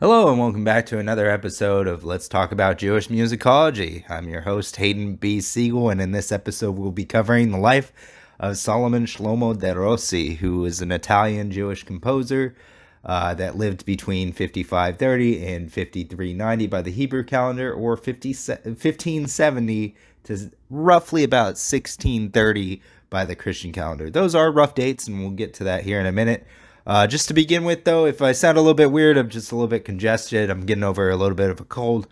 Hello and welcome back to another episode of Let's Talk About Jewish Musicology. I'm your host Hayden B. Siegel, and in this episode we'll be covering the life of Solomon Schlomo de Rossi, who is an Italian Jewish composer that lived between 5530 and 5390 by the Hebrew calendar, or 1570 to roughly about 1630 by the Christian calendar. Those are rough dates, and we'll get to that here in a minute. Just to begin with, though, if I sound a little bit weird, I'm just a little bit congested. I'm getting over a little bit of a cold.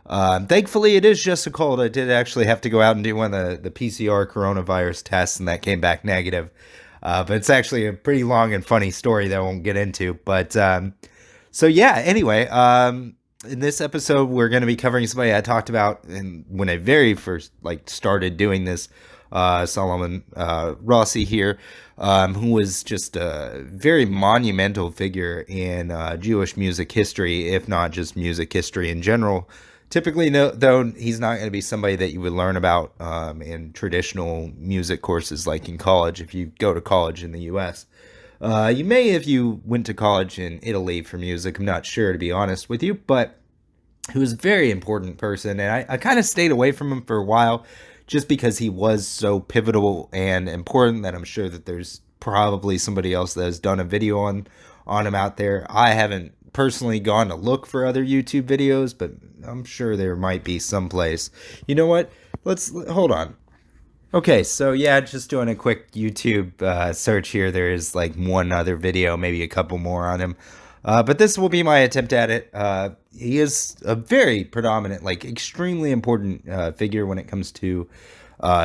Thankfully, it is just a cold. I did actually have to go out and do one of the PCR coronavirus tests, and that came back negative. But it's actually a pretty long and funny story that I won't get into. But so yeah, anyway, in this episode, we're going to be covering somebody I talked about when I very first started doing this. Solomon Rossi here, who was just a very monumental figure in Jewish music history, if not just music history in general. Typically, though, he's not going to be somebody that you would learn about in traditional music courses like in college, if you go to college in the U.S. You may if you went to college in Italy for music. I'm not sure, to be honest with you, but he was a very important person, and I kind of stayed away from him for a while, just because he was so pivotal and important that I'm sure that there's probably somebody else that has done a video on him out there. I haven't personally gone to look for other YouTube videos, but I'm sure there might be someplace. You know what? Let's hold on. Okay, so yeah, just doing a quick YouTube search here. There is one other video, maybe a couple more on him. But this will be my attempt at it. He is a very predominant, extremely important figure when it comes to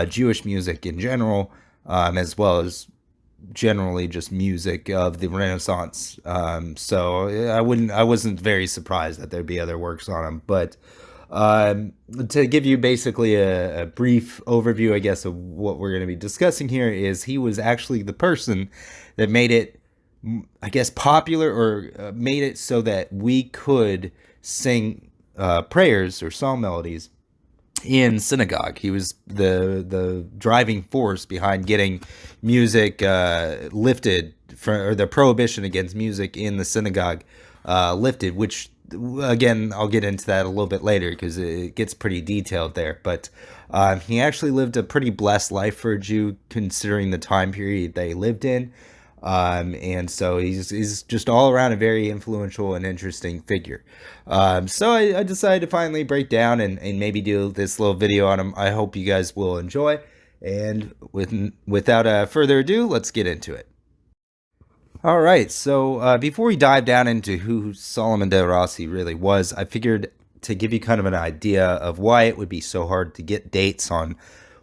Jewish music in general, as well as generally just music of the Renaissance. So I wasn't very surprised that there'd be other works on him. But to give you basically a brief overview, I guess, of what we're going to be discussing here, is he was actually the person that made it, I guess, popular, or made it so that we could sing prayers or psalm melodies in synagogue. He was the driving force behind getting music lifted, or the prohibition against music in the synagogue lifted, which, again, I'll get into that a little bit later because it gets pretty detailed there. But he actually lived a pretty blessed life for a Jew, considering the time period they lived in. And so he's just all around a very influential and interesting figure. So I decided to finally break down and maybe do this little video on him. I hope you guys will enjoy. And without further ado, let's get into it. All right, so before we dive down into who Solomon de Rossi really was, I figured to give you kind of an idea of why it would be so hard to get dates on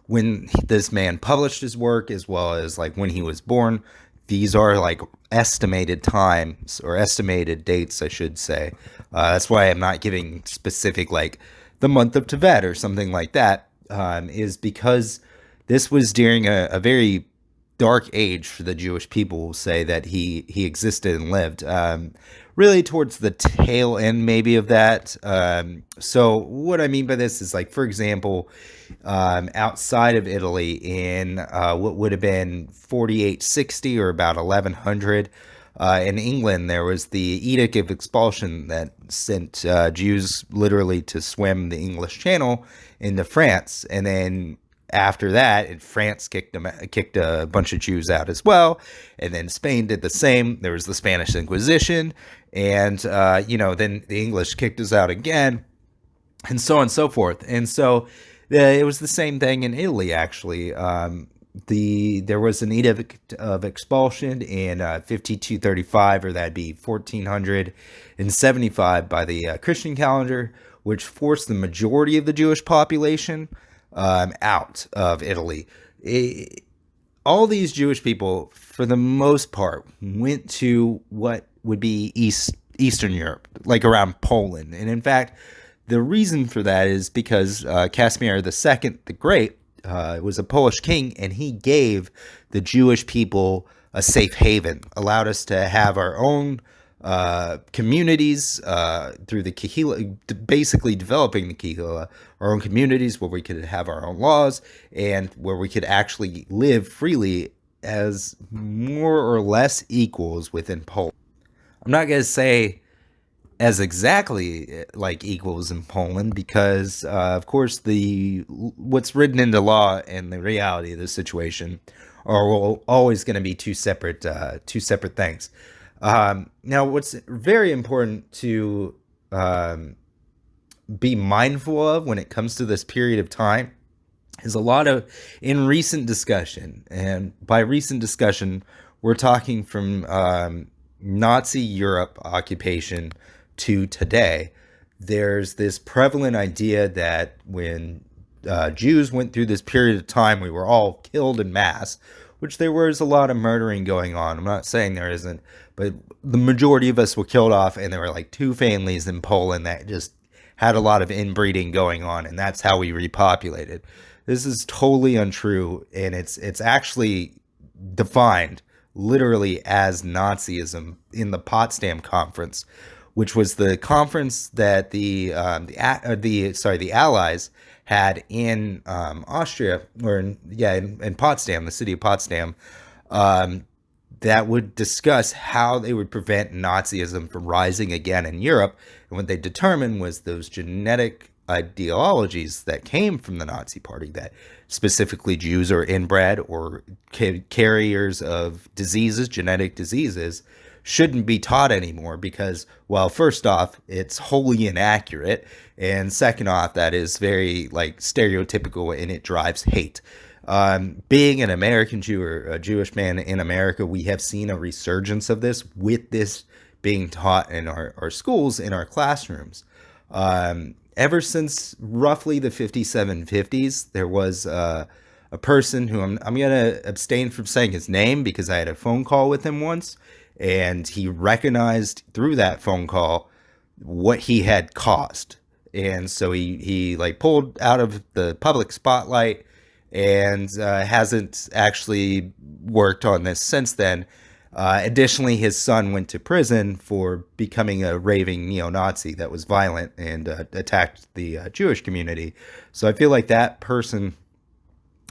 when this man published his work, as well as when he was born. These are estimated times, or estimated dates, I should say. That's why I'm not giving specific, the month of Tevet or something like that, is because this was during a very dark age for the Jewish people. Will say that he existed and lived. Really towards the tail end, maybe, of that. So what I mean by this is, for example, outside of Italy in what would have been 4860 or about 1100, in England, there was the Edict of Expulsion that sent Jews literally to swim the English Channel into France. And then after that, France kicked a bunch of Jews out as well, and then Spain did the same. There was the Spanish Inquisition, and then the English kicked us out again, and so on and so forth. And so it was the same thing in Italy, actually. There was an edict of expulsion in 5235, or that'd be 1475 by the Christian calendar, which forced the majority of the Jewish population out of Italy. All these Jewish people, for the most part, went to what would be Eastern Europe, around Poland. And in fact, the reason for that is because Casimir II the Great was a Polish king, and he gave the Jewish people a safe haven, allowed us to have our own communities through the Kehillah, basically developing the Kehillah, our own communities where we could have our own laws and where we could actually live freely as more or less equals within Poland. I'm not going to say as exactly like equals in Poland because, of course, the what's written into law and the reality of the situation are always going to be two separate things. Now, what's very important to um, be mindful of when it comes to this period of time is a lot of in recent discussion, and by recent discussion, we're talking from Nazi Europe occupation to today. There's this prevalent idea that when Jews went through this period of time, we were all killed in mass, which there was a lot of murdering going on. I'm not saying there isn't, but the majority of us were killed off, and there were like two families in Poland that just had a lot of inbreeding going on, and that's how we repopulated. This is totally untrue, and it's actually defined literally as Nazism in the Potsdam Conference, which was the conference that the Allies had in Austria, or in Potsdam, the city of Potsdam, that would discuss how they would prevent Nazism from rising again in Europe. And what they determined was those genetic ideologies that came from the Nazi Party, that specifically Jews are inbred or carriers of diseases, genetic diseases, shouldn't be taught anymore because, well, first off, it's wholly inaccurate, and second off, that is very like stereotypical and it drives hate. Being an American Jew or a Jewish man in America, we have seen a resurgence of this with this being taught in our schools, in our classrooms. Ever since roughly the 5750s, there was a person who I'm going to abstain from saying his name because I had a phone call with him once, and he recognized through that phone call what he had caused. And so he like pulled out of the public spotlight and hasn't actually worked on this since then. Additionally, his son went to prison for becoming a raving neo-Nazi that was violent and attacked the Jewish community. So I feel like that person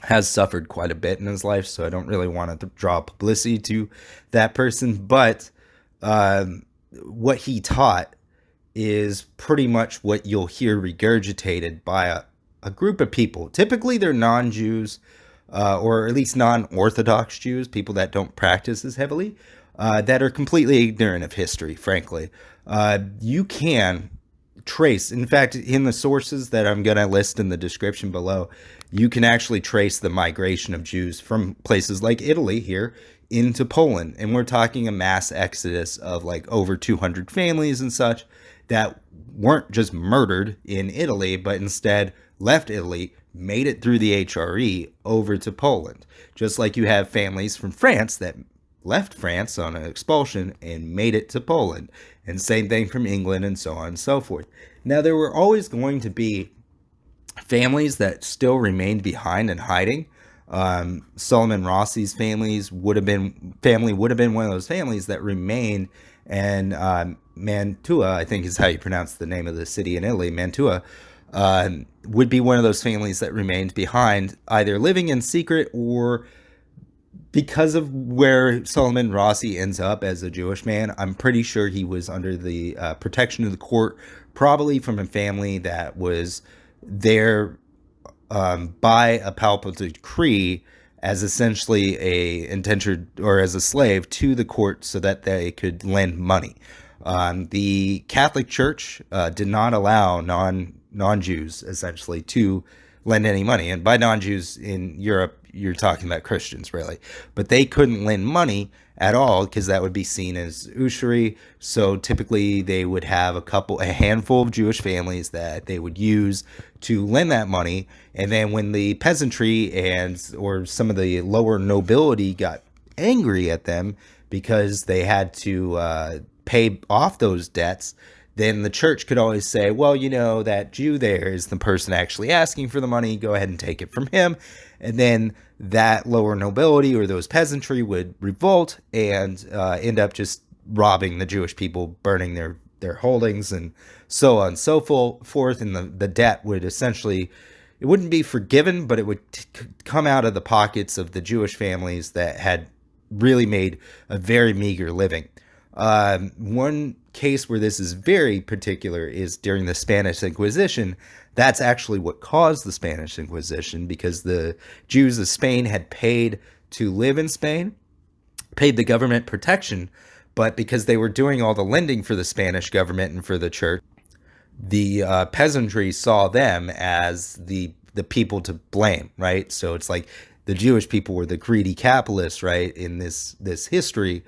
has suffered quite a bit in his life, so I don't really want to draw publicity to that person. But what he taught is pretty much what you'll hear regurgitated by a group of people. Typically, they're non-Jews, or at least non-Orthodox Jews, people that don't practice as heavily, that are completely ignorant of history, frankly. You can trace, in fact, in the sources that I'm going to list in the description below, you can actually trace the migration of Jews from places like Italy here into Poland. And we're talking a mass exodus of like over 200 families and such that weren't just murdered in Italy, but instead left Italy, made it through the HRE over to Poland. Just like you have families from France that left France on an expulsion and made it to Poland. And same thing from England and so on and so forth. Now, there were always going to be families that still remained behind and hiding. Solomon Rossi's family would have been one of those families that remained, and Mantua, I think is how you pronounce the name of the city in Italy, Mantua, would be one of those families that remained behind, either living in secret or because of where Solomon Rossi ends up as a Jewish man. I'm pretty sure he was under the protection of the court, probably from a family that was there by a palpable decree as essentially a indentured or as a slave to the court so that they could lend money. The Catholic Church did not allow non-Jews essentially to lend any money. And by non-Jews in Europe, you're talking about Christians, really. But they couldn't lend money at all because that would be seen as usury. So typically they would have a handful of Jewish families that they would use to lend that money. And then when the peasantry or some of the lower nobility got angry at them because they had to pay off those debts, then the church could always say, well, that Jew there is the person actually asking for the money. Go ahead and take it from him. And then that lower nobility or those peasantry would revolt and end up just robbing the Jewish people, burning their holdings and so on and so forth. And the debt would essentially, it wouldn't be forgiven, but it would come out of the pockets of the Jewish families that had really made a very meager living. One case where this is very particular is during the Spanish Inquisition. That's actually what caused the Spanish Inquisition, because the Jews of Spain had paid to live in Spain, paid the government protection, but because they were doing all the lending for the Spanish government and for the church, the peasantry saw them as the people to blame, right? So it's like the Jewish people were the greedy capitalists, right, in this history,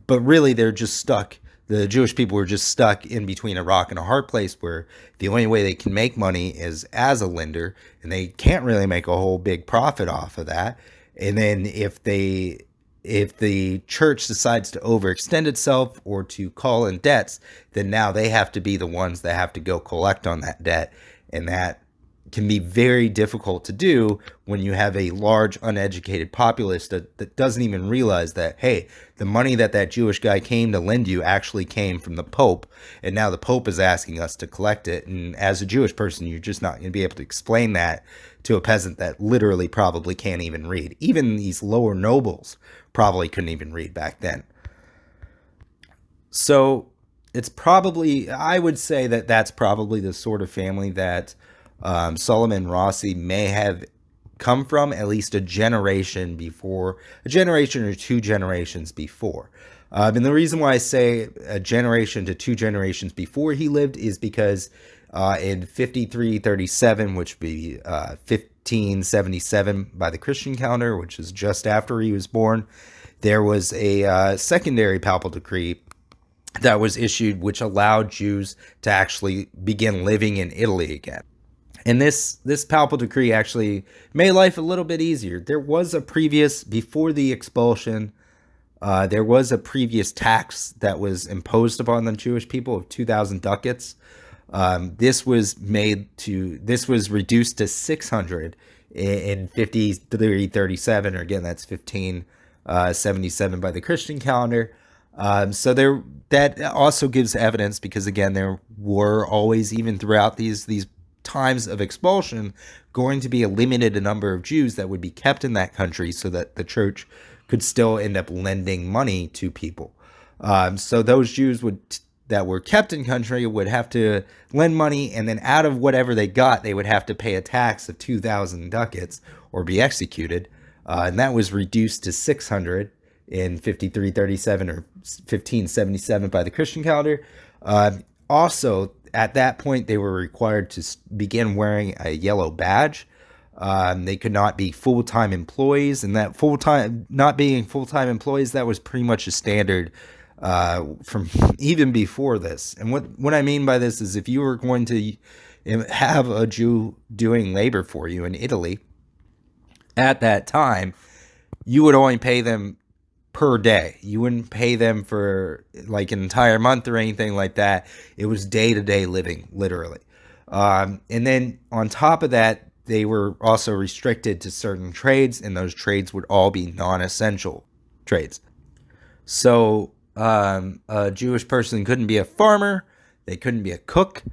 but really they're just stuck. The Jewish people were just stuck in between a rock and a hard place, where the only way they can make money is as a lender, and they can't really make a whole big profit off of that. And then if the church decides to overextend itself or to call in debts, then now they have to be the ones that have to go collect on that debt. And that can be very difficult to do when you have a large uneducated populace that doesn't even realize that, hey, the money that Jewish guy came to lend you actually came from the Pope, and now the Pope is asking us to collect it. And as a Jewish person, you're just not going to be able to explain that to a peasant that literally probably can't even read. Even these lower nobles probably couldn't even read back then. So it's probably, I would say that that's probably the sort of family that Solomon Rossi may have come from, at least a generation before, a generation or two generations before. And the reason why I say a generation to two generations before he lived is because in 5337, which would be 1577 by the Christian calendar, which is just after he was born, there was a secondary papal decree that was issued, which allowed Jews to actually begin living in Italy again. And this papal decree actually made life a little bit easier. There was a previous, before the expulsion, there was a previous tax that was imposed upon the Jewish people of 2,000 ducats. This was reduced to 600 in 5337, or again, that's 1577 by the Christian calendar. So that also gives evidence, because again, there were always, even throughout these times of expulsion, going to be a limited number of Jews that would be kept in that country so that the church could still end up lending money to people. So those Jews that were kept in country would have to lend money, and then out of whatever they got, they would have to pay a tax of 2,000 ducats or be executed. And that was reduced to 600 in 5337 or 1577 by the Christian calendar. Also, at that point, they were required to begin wearing a yellow badge. They could not be full-time employees, and that not being full-time employees, that was pretty much a standard from even before this. And what I mean by this is, if you were going to have a Jew doing labor for you in Italy at that time, you would only pay them per day. You wouldn't pay them for like an entire month or anything like that. It was day-to-day living, literally. And then on top of that, they were also restricted to certain trades, and those trades would all be non-essential trades. So a Jewish person couldn't be a farmer, they couldn't be a cook,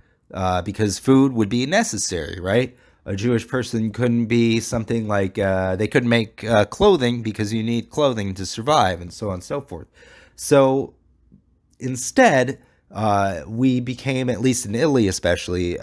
because food would be necessary, right? A Jewish person couldn't be something like, they couldn't make clothing, because you need clothing to survive, and so on and so forth. So instead, we became, at least in Italy especially,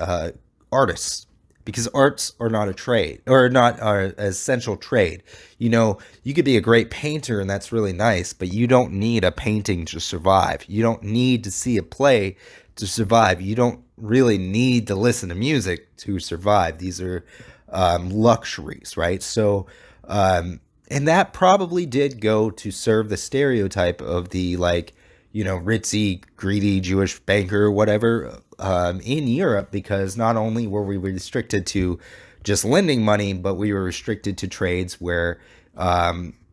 artists, because arts are not a trade, or not an essential trade. You know, you could be a great painter, and that's really nice, but you don't need a painting to survive. You don't need to see a play to survive. You don't really need to listen to music to survive. These are luxuries, right? So, and that probably did go to serve the stereotype of the, like, you know, ritzy, greedy Jewish banker or whatever in Europe, because not only were we restricted to just lending money, but we were restricted to trades where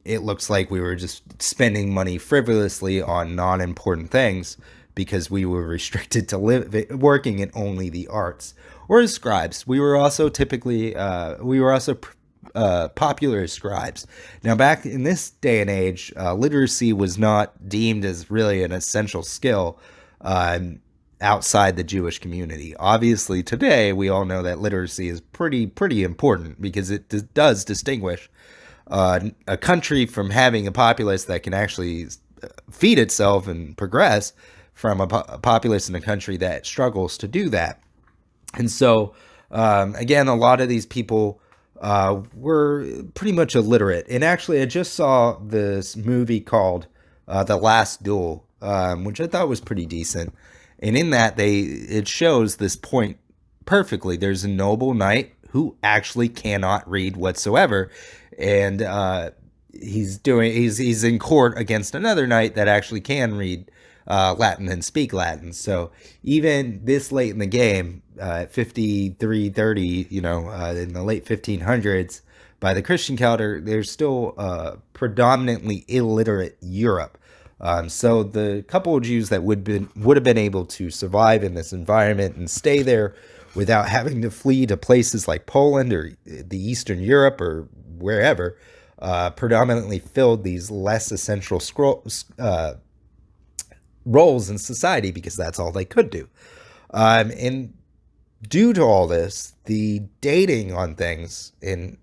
it looks like we were just spending money frivolously on non-important things, because we were restricted to working in only the arts. Or as scribes, we were also popular as scribes. Now, back in this day and age, literacy was not deemed as really an essential skill outside the Jewish community. Obviously, today we all know that literacy is pretty important, because it does distinguish a country from having a populace that can actually feed itself and progress, from a populace in a country that struggles to do that. And so, again, a lot of these people were pretty much illiterate. And actually, I just saw this movie called The Last Duel, which I thought was pretty decent. And in that, it shows this point perfectly. There's a noble knight who actually cannot read whatsoever, and he's in court against another knight that actually can read Latin and speak Latin. So even this late in the game, at 5330, in the late 1500s, by the Christian calendar, there's still predominantly illiterate Europe. So the couple of Jews that would have been able to survive in this environment and stay there without having to flee to places like Poland or the Eastern Europe or wherever, predominantly filled these less essential roles in society because that's all they could do. And due to all this, the dating on things and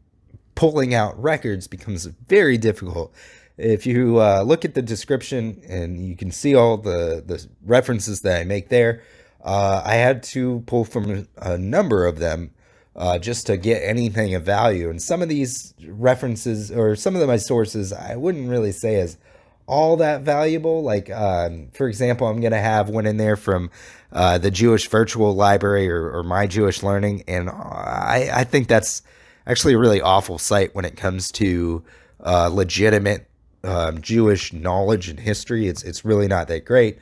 pulling out records becomes very difficult. If you look at the description and you can see all the references that I make there, I had to pull from a number of them just to get anything of value. And some of these references, or some of my sources, I wouldn't really say as all that valuable. Like, for example, I'm going to have one in there from the Jewish Virtual Library or My Jewish Learning. And I think that's actually a really awful site when it comes to legitimate Jewish knowledge and history. It's really not that great.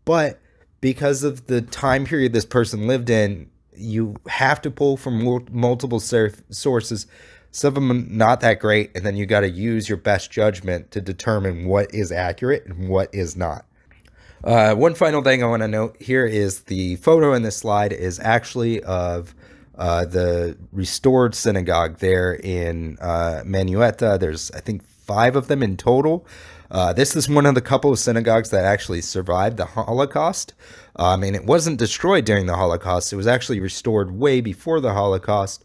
But because of the time period this person lived in, you have to pull from multiple sources. Some of them not that great, and then you got to use your best judgment to determine what is accurate and what is not. One final thing I want to note here is the photo in this slide is actually of the restored synagogue there in Manueta. There's, I think, 5 of them in total. This is one of the couple of synagogues that actually survived the Holocaust. And it wasn't destroyed during the Holocaust. It was actually restored way before the Holocaust,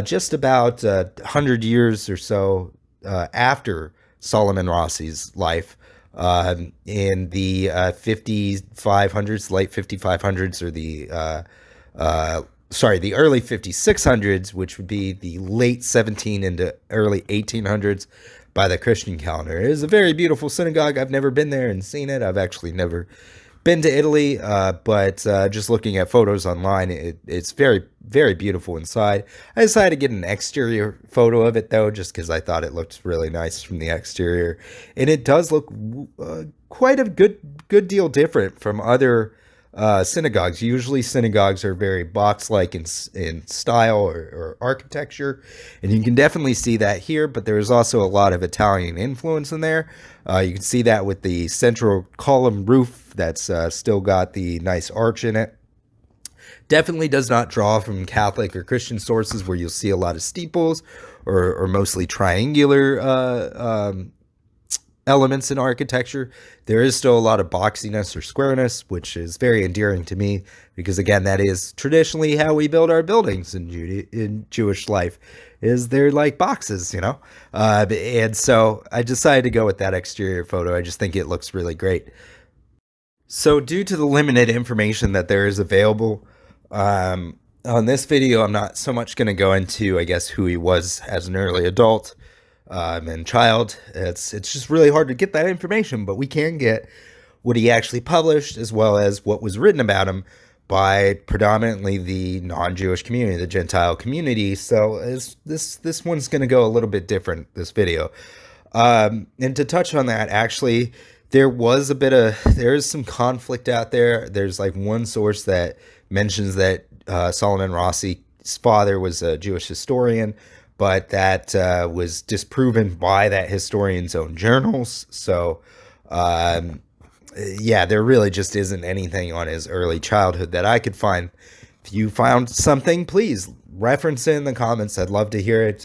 just about 100 years or so after Solomon Rossi's life, in the 5500s, late 5500s, or the early 5600s, which would be the late 17 into early 1800s by the Christian calendar. It is a very beautiful synagogue. I've never been there and seen it. I've actually never been to Italy, but just looking at photos online, it's very, very beautiful inside. I decided to get an exterior photo of it, though, just because I thought it looked really nice from the exterior. And it does look quite a good deal different from other synagogues. Usually synagogues are very box-like in style or architecture, and you can definitely see that here, but there's also a lot of Italian influence in there. You can see that with the central column roof that's still got the nice arch in it. Definitely does not draw from Catholic or Christian sources where you'll see a lot of steeples or mostly triangular elements in architecture. There is still a lot of boxiness or squareness, which is very endearing to me because, again, that is traditionally how we build our buildings in Jewish life, is they're like boxes, and so I decided to go with that exterior photo. I just think it looks really great. So due to the limited information that there is available on this video, I'm not so much going to go into, I guess, who he was as an early adult and child. It's just really hard to get that information, but we can get what he actually published as well as what was written about him by predominantly the non-Jewish community, the Gentile community. So this one's going to go a little bit different, this video. And to touch on that, actually, there is some conflict out there. There's like one source that mentions that Solomon Rossi's father was a Jewish historian, but that was disproven by that historian's own journals. So, there really just isn't anything on his early childhood that I could find. If you found something, please reference it in the comments. I'd love to hear it.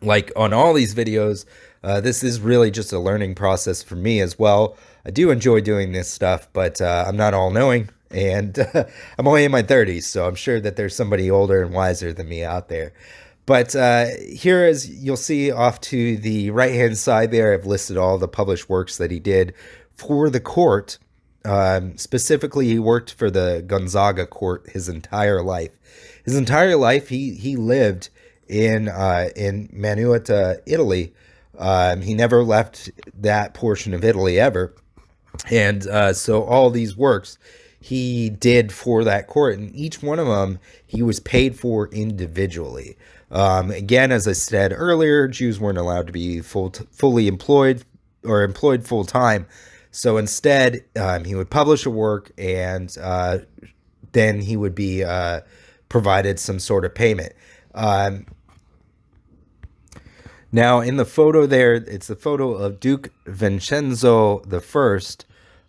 Like on all these videos, this is really just a learning process for me as well. I do enjoy doing this stuff, but I'm not all-knowing, and I'm only in my 30s, so I'm sure that there's somebody older and wiser than me out there. But here, as you'll see off to the right-hand side there, I've listed all the published works that he did for the court. Specifically, he worked for the Gonzaga court his entire life. His entire life, he lived in Manueta, Italy. He never left that portion of Italy ever. And so all these works he did for that court, and each one of them he was paid for individually. Again, as I said earlier, Jews weren't allowed to be fully employed or employed full time. So instead, he would publish a work, and then he would be provided some sort of payment. Now, in the photo there, it's the photo of Duke Vincenzo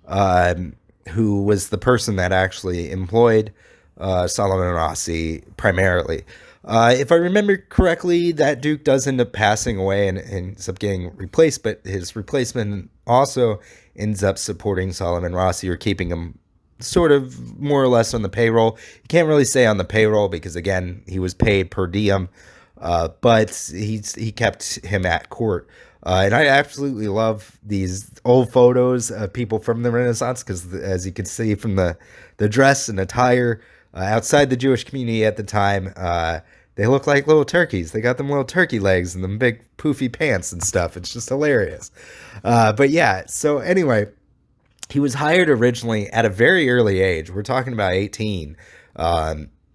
I, who was the person that actually employed Salomon Rossi primarily. If I remember correctly, that Duke does end up passing away and ends up getting replaced, but his replacement also ends up supporting Salomon Rossi or keeping him sort of more or less on the payroll. You can't really say on the payroll because, again, he was paid per diem. But he kept him at court. And I absolutely love these old photos of people from the Renaissance because, as you can see from the dress and attire outside the Jewish community at the time, they look like little turkeys. They got them little turkey legs and them big poofy pants and stuff. It's just hilarious. But yeah, so anyway, he was hired originally at a very early age. We're talking about 18.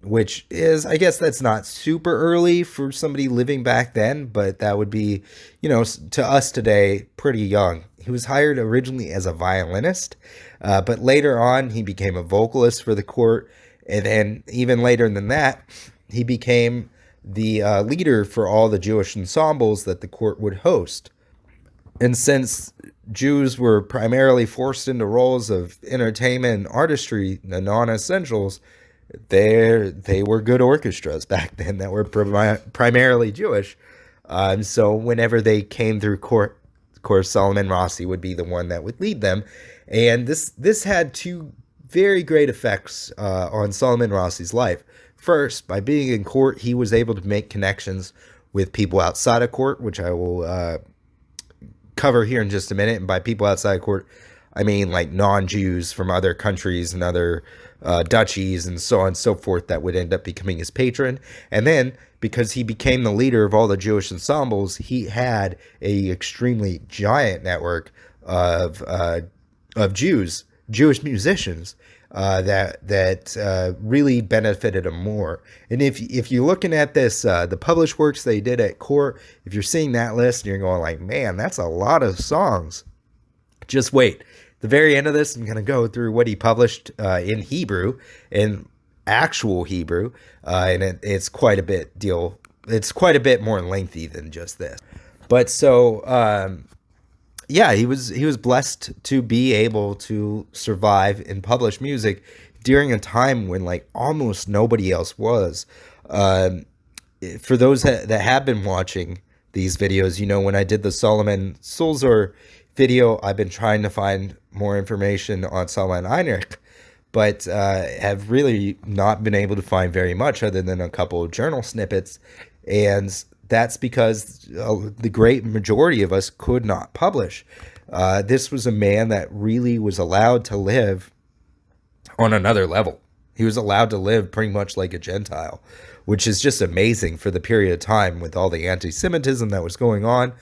Which is, I guess that's not super early for somebody living back then, but that would be, to us today, pretty young. He was hired originally as a violinist, but later on he became a vocalist for the court, and then even later than that, he became the leader for all the Jewish ensembles that the court would host. And since Jews were primarily forced into roles of entertainment and artistry, the non-essentials, they were good orchestras back then that were primarily Jewish. So whenever they came through court, of course, Salomon Rossi would be the one that would lead them. And this had two very great effects on Salomon Rossi's life. First, by being in court, he was able to make connections with people outside of court, which I will cover here in just a minute. And by people outside of court, I mean like non-Jews from other countries and other duchies and so on and so forth that would end up becoming his patron. And then because he became the leader of all the Jewish ensembles, he had a extremely giant network of Jewish musicians that really benefited him more. And if you're looking at this, the published works they did at court, if you're seeing that list and you're going like, man, that's a lot of songs, just wait. The very end of this, I'm going to go through what he published in Hebrew, in actual Hebrew, and it's quite a bit It's quite a bit more lengthy than just this. But so, yeah, he was blessed to be able to survive and publish music during a time when like almost nobody else was. For those that have been watching these videos, when I did the Solomon Sulzer video, I've been trying to find more information on Solomon Heinrich, but have really not been able to find very much other than a couple of journal snippets. And that's because the great majority of us could not publish. This was a man that really was allowed to live on another level. He was allowed to live pretty much like a Gentile, which is just amazing for the period of time with all the anti-Semitism that was going on.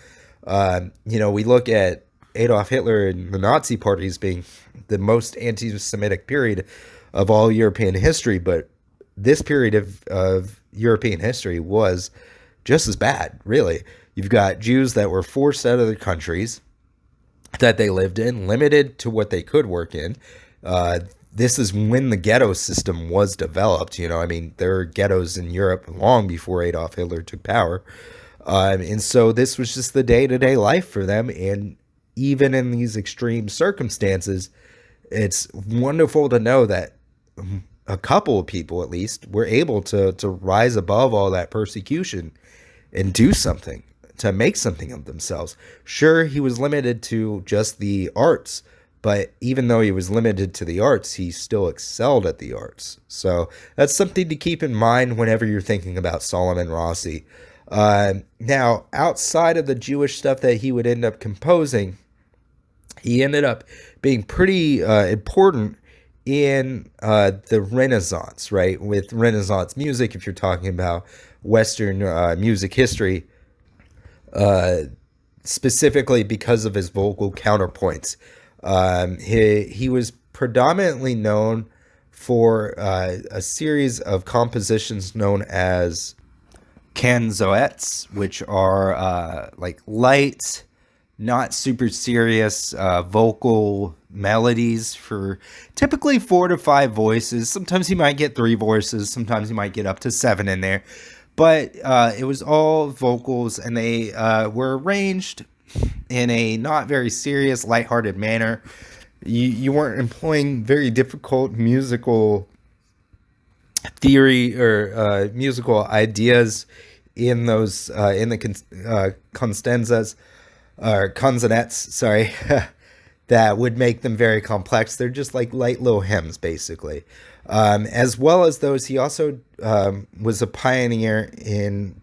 We look at Adolf Hitler and the Nazi parties being the most anti-Semitic period of all European history, but this period of European history was just as bad, really. You've got Jews that were forced out of their countries that they lived in, limited to what they could work in. This is when the ghetto system was developed. There were ghettos in Europe long before Adolf Hitler took power. And so this was just the day-to-day life for them. And even in these extreme circumstances, it's wonderful to know that a couple of people, at least, were able to rise above all that persecution and do something, to make something of themselves. Sure, he was limited to just the arts, but even though he was limited to the arts, he still excelled at the arts. So that's something to keep in mind whenever you're thinking about Salomon Rossi. Now, outside of the Jewish stuff that he would end up composing, he ended up being pretty important in the Renaissance, right? With Renaissance music, if you're talking about Western music history, specifically because of his vocal counterpoints. He was predominantly known for a series of compositions known as canzoettes, which are like light, not super serious vocal melodies for typically 4 to 5 voices. Sometimes you might get 3 voices, sometimes you might get up to 7 in there. But it was all vocals, and they were arranged in a not very serious, lighthearted manner. You weren't employing very difficult musical theory or musical ideas in those in the constanzas or consonants, sorry, that would make them very complex. They're just like light little hymns, basically. As well as those, he also was a pioneer in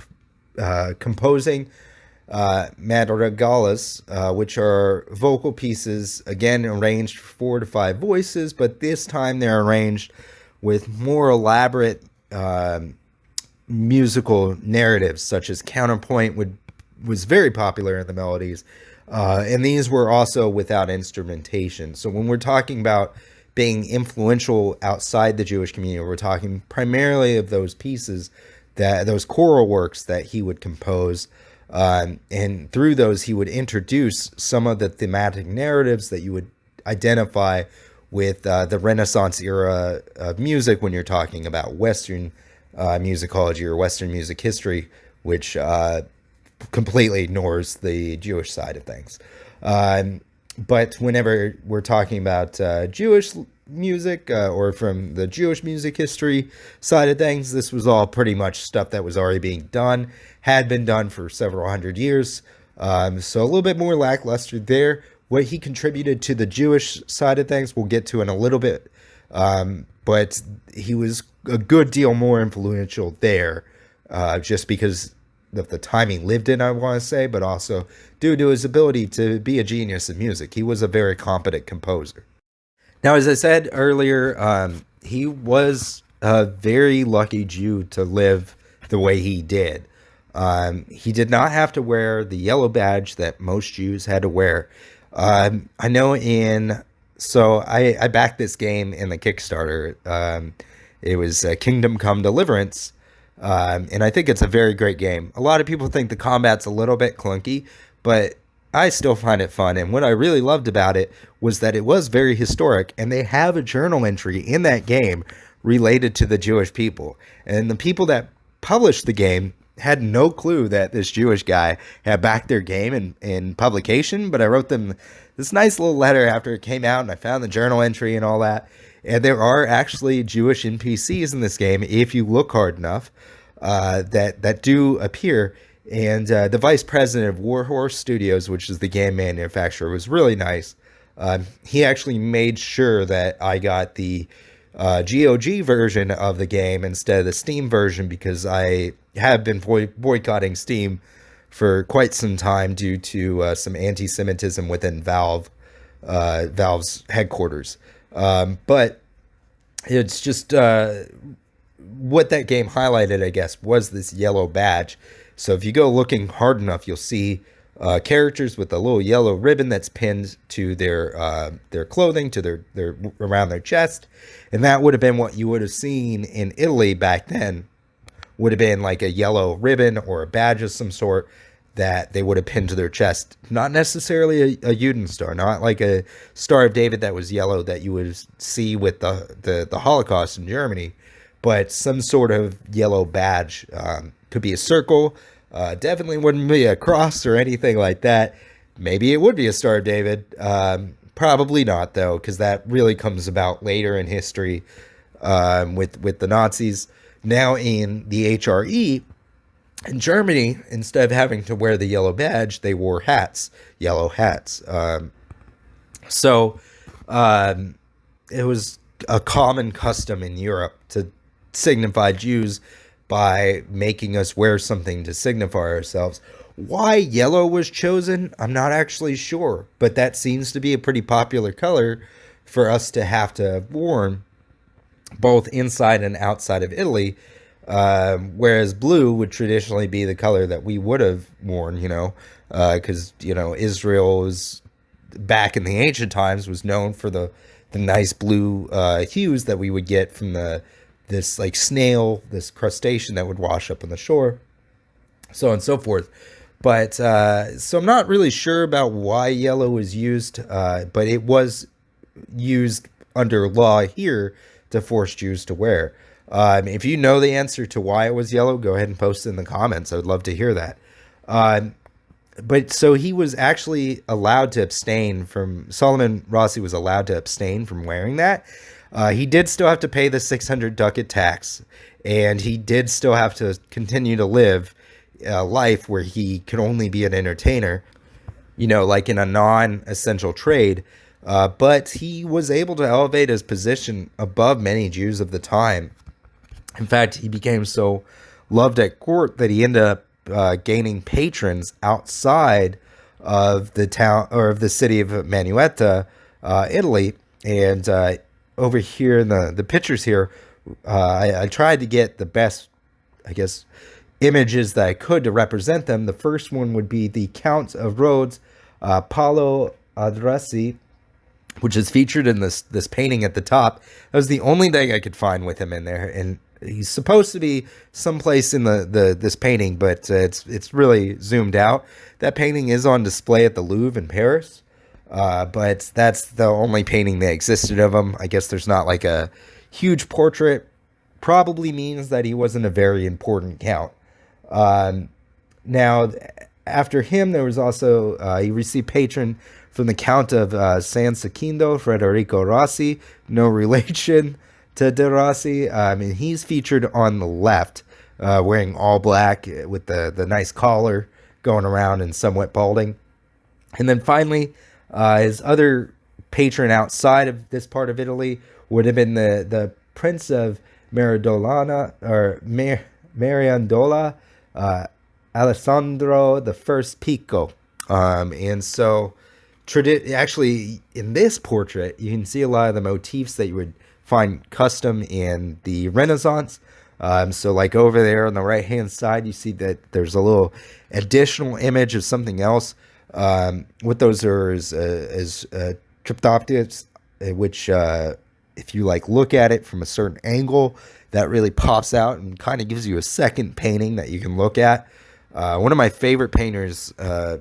composing madrigals, which are vocal pieces, again arranged for 4 to 5 voices, but this time they're arranged with more elaborate musical narratives, such as counterpoint was very popular in the melodies, and these were also without instrumentation. So when we're talking about being influential outside the Jewish community, we're talking primarily of those pieces, those choral works that he would compose, and through those he would introduce some of the thematic narratives that you would identify with the Renaissance era of music when you're talking about Western musicology or Western music history, which completely ignores the Jewish side of things. But whenever we're talking about Jewish music or from the Jewish music history side of things, this was all pretty much stuff that was already being done, had been done for several hundred years. So a little bit more lackluster there. What he contributed to the Jewish side of things, we'll get to in a little bit. But he was a good deal more influential there, just because of the time he lived in, I want to say, but also due to his ability to be a genius in music. He was a very competent composer. Now, as I said earlier, he was a very lucky Jew to live the way he did. He did not have to wear the yellow badge that most Jews had to wear. I know so I backed this game in the Kickstarter. It was Kingdom Come Deliverance. And I think it's a very great game. A lot of people think the combat's a little bit clunky, but I still find it fun. And what I really loved about it was that it was very historic, and they have a journal entry in that game related to the Jewish people. And the people that published the game had no clue that this Jewish guy had backed their game in publication, but I wrote them this nice little letter after it came out, and I found the journal entry and all that. And there are actually Jewish NPCs in this game, if you look hard enough, that do appear. And the vice president of Warhorse Studios, which is the game manufacturer, was really nice. He actually made sure that I got the GOG version of the game instead of the Steam version, because I have been boycotting Steam for quite some time due to some anti-Semitism within Valve's headquarters. But it's just what that game highlighted, I guess, was this yellow badge. So if you go looking hard enough, you'll see characters with a little yellow ribbon that's pinned to their clothing, to their around their chest, and that would have been what you would have seen in Italy back then. Would have been like a yellow ribbon or a badge of some sort that they would have pinned to their chest. Not necessarily a Judenstern, not like a Star of David that was yellow that you would see with the Holocaust in Germany, but some sort of yellow badge. Could be a circle, definitely wouldn't be a cross or anything like that. Maybe it would be a Star of David. Probably not, though, because that really comes about later in history with the Nazis. Now in the HRE, in Germany, instead of having to wear the yellow badge, they wore hats, yellow hats. So it was a common custom in Europe to signify Jews by making us wear something to signify ourselves. Why yellow was chosen, I'm not actually sure, but that seems to be a pretty popular color for us to have to have worn both inside and outside of Italy. Whereas blue would traditionally be the color that we would have worn, because Israel was back in the ancient times was known for the nice blue hues that we would get from this like snail, this crustacean that would wash up on the shore, so on and so forth. But so I'm not really sure about why yellow was used, but it was used under law here to force Jews to wear. If you know the answer to why it was yellow, go ahead and post it in the comments. I would love to hear that. But so he was actually allowed to abstain from, Solomon Rossi was allowed to abstain from wearing that. He did still have to pay the 600 ducat tax, and he did still have to continue to live a life where he could only be an entertainer, like in a non-essential trade. But he was able to elevate his position above many Jews of the time. In fact, he became so loved at court that he ended up gaining patrons outside of the town or of the city of Manuetta, Italy. And over here in the pictures here, I tried to get the best, I guess, images that I could to represent them. The first one would be the Count of Rhodes, Paolo Adrasi, which is featured in this painting at the top. That was the only thing I could find with him in there, and he's supposed to be someplace in this painting, but it's really zoomed out. That painting is on display at the Louvre in Paris, but that's the only painting that existed of him. I guess there's not like a huge portrait. Probably means that he wasn't a very important count. Now, after him, there was also he received patron from the Count of San Secondo, Federico Rossi, no relation to De Rossi. And he's featured on the left, wearing all black with the nice collar going around and somewhat balding. And then finally, his other patron outside of this part of Italy would have been the Prince of Maradolana, or Mariandola, Alessandro the First Pico. And so actually in this portrait you can see a lot of the motifs that you would find custom in the Renaissance. So like over there on the right hand side, you see that there's a little additional image of something else. What those are is triptychs, which if you like look at it from a certain angle, that really pops out and kind of gives you a second painting that you can look at. One of my favorite painters,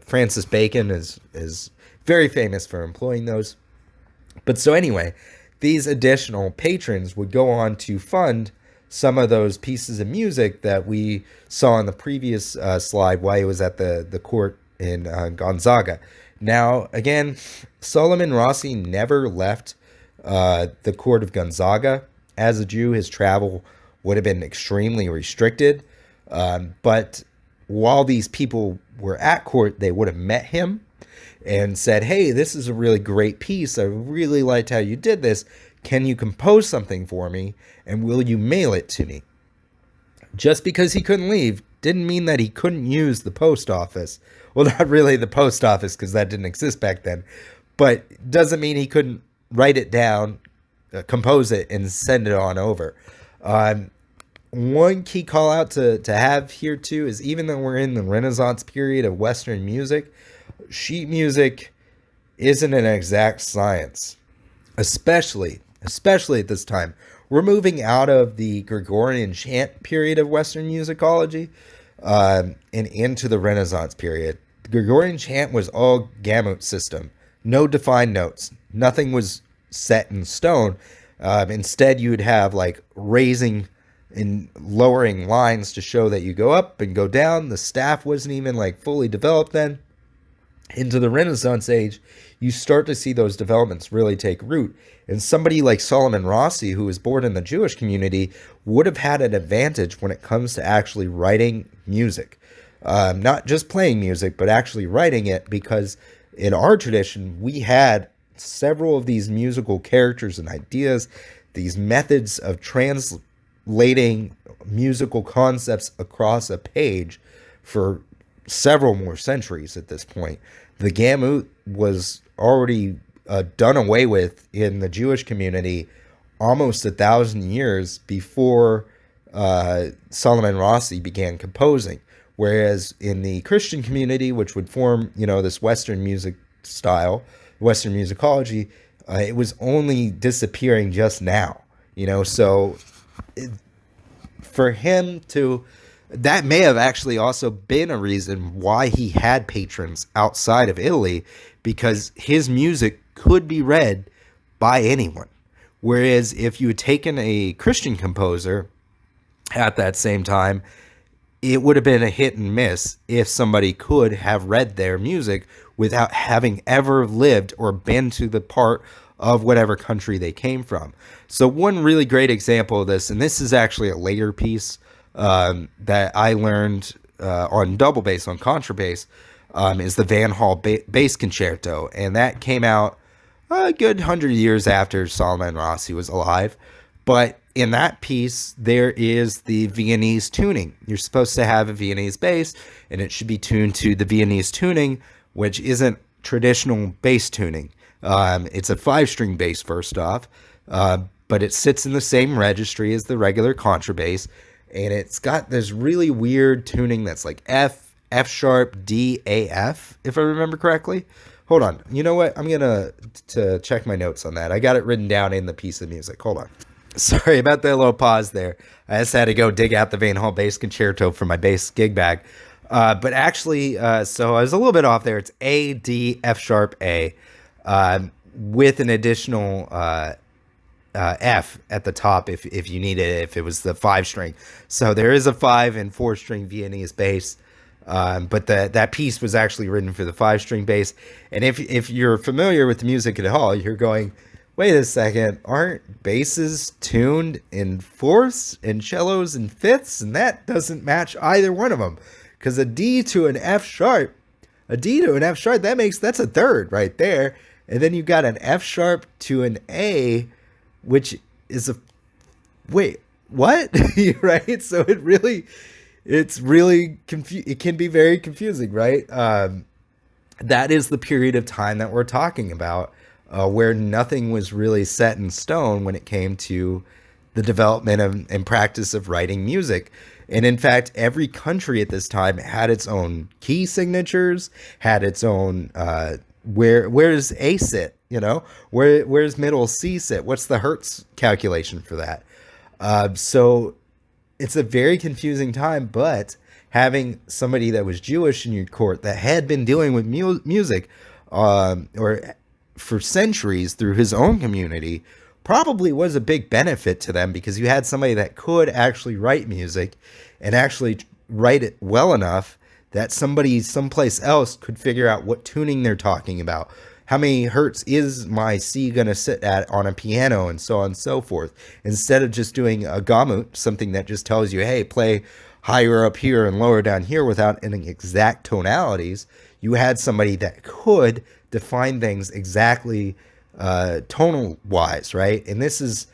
Francis Bacon, is very famous for employing those. But so anyway, these additional patrons would go on to fund some of those pieces of music that we saw in the previous slide while he was at the court in Gonzaga. Now, again, Solomon Rossi never left the court of Gonzaga. As a Jew, his travel would have been extremely restricted. But while these people were at court, they would have met him and said, hey, this is a really great piece. I really liked how you did this. Can you compose something for me? And will you mail it to me? Just because he couldn't leave didn't mean that he couldn't use the post office. Well, not really the post office, because that didn't exist back then. But doesn't mean he couldn't write it down, compose it, and send it on over. One key call out to have here too is, even though we're in the Renaissance period of Western music, sheet music isn't an exact science, especially at this time. We're moving out of the Gregorian Chant period of Western musicology and into the Renaissance period. The Gregorian Chant was all gamut system, no defined notes, nothing was set in stone. Instead, you would have like raising and lowering lines to show that you go up and go down. The staff wasn't even like fully developed then. Into the Renaissance age, you start to see those developments really take root. And somebody like Solomon Rossi, who was born in the Jewish community, would have had an advantage when it comes to actually writing music. Not just playing music, but actually writing it, because in our tradition, we had several of these musical characters and ideas, these methods of translating musical concepts across a page for several more centuries at this point. The gamut was already done away with in the Jewish community almost 1,000 years before Solomon Rossi began composing. Whereas in the Christian community, which would form, this Western music style, Western musicology, it was only disappearing just now. So for him to, that may have actually also been a reason why he had patrons outside of Italy, because his music could be read by anyone. Whereas if you had taken a Christian composer at that same time, it would have been a hit and miss if somebody could have read their music without having ever lived or been to the part of whatever country they came from. So one really great example of this, and this is actually a later piece that I learned on double bass, on contrabass, is the Van Hall bass concerto. And that came out a good 100 years after Solomon Rossi was alive. But in that piece, there is the Viennese tuning. You're supposed to have a Viennese bass, and it should be tuned to the Viennese tuning, which isn't traditional bass tuning. It's a 5-string bass, first off, but it sits in the same registry as the regular contrabass, and it's got this really weird tuning that's like F, F sharp, D, A, F, if I remember correctly. Hold on. You know what? I'm going to check my notes on that. I got it written down in the piece of music. Hold on. Sorry about that little pause there. I just had to go dig out the Van Hall bass concerto for my bass gig bag. But actually, so I was a little bit off there. It's A, D, F sharp, A, with an additional F at the top if you need it, if it was the 5-string. So there is a 5 and 4-string Viennese bass. But that piece was actually written for the 5-string bass. And if you're familiar with the music at all, you're going, wait a second, aren't basses tuned in fourths and cellos in fifths? And that doesn't match either one of them. Because a D to an F sharp, that's a third right there. And then you've got an F sharp to an A, which is a, wait, what? Right? So it can be very confusing, right? That is the period of time that we're talking about, where nothing was really set in stone when it came to the development and practice of writing music. And in fact, every country at this time had its own key signatures, had its own, where's A sit, where's middle C sit? What's the Hertz calculation for that? So it's a very confusing time, but having somebody that was Jewish in your court that had been dealing with music or for centuries through his own community probably was a big benefit to them, because you had somebody that could actually write music and actually write it well enough that somebody someplace else could figure out what tuning they're talking about. How many hertz is my C going to sit at on a piano, and so on and so forth. Instead of just doing a gamut, something that just tells you, hey, play higher up here and lower down here without any exact tonalities, you had somebody that could define things exactly tonal wise, right? And this is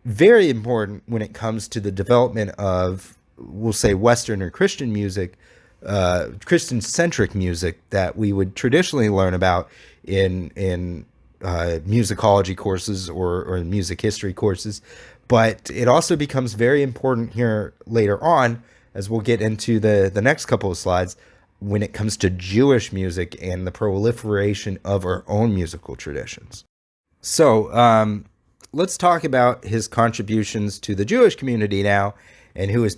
very important when it comes to the development of, we'll say, Western or Christian music, Christian-centric music that we would traditionally learn about in musicology courses or music history courses. But it also becomes very important here later on, as we'll get into the next couple of slides, when it comes to Jewish music and the proliferation of our own musical traditions. So let's talk about his contributions to the Jewish community now, and who his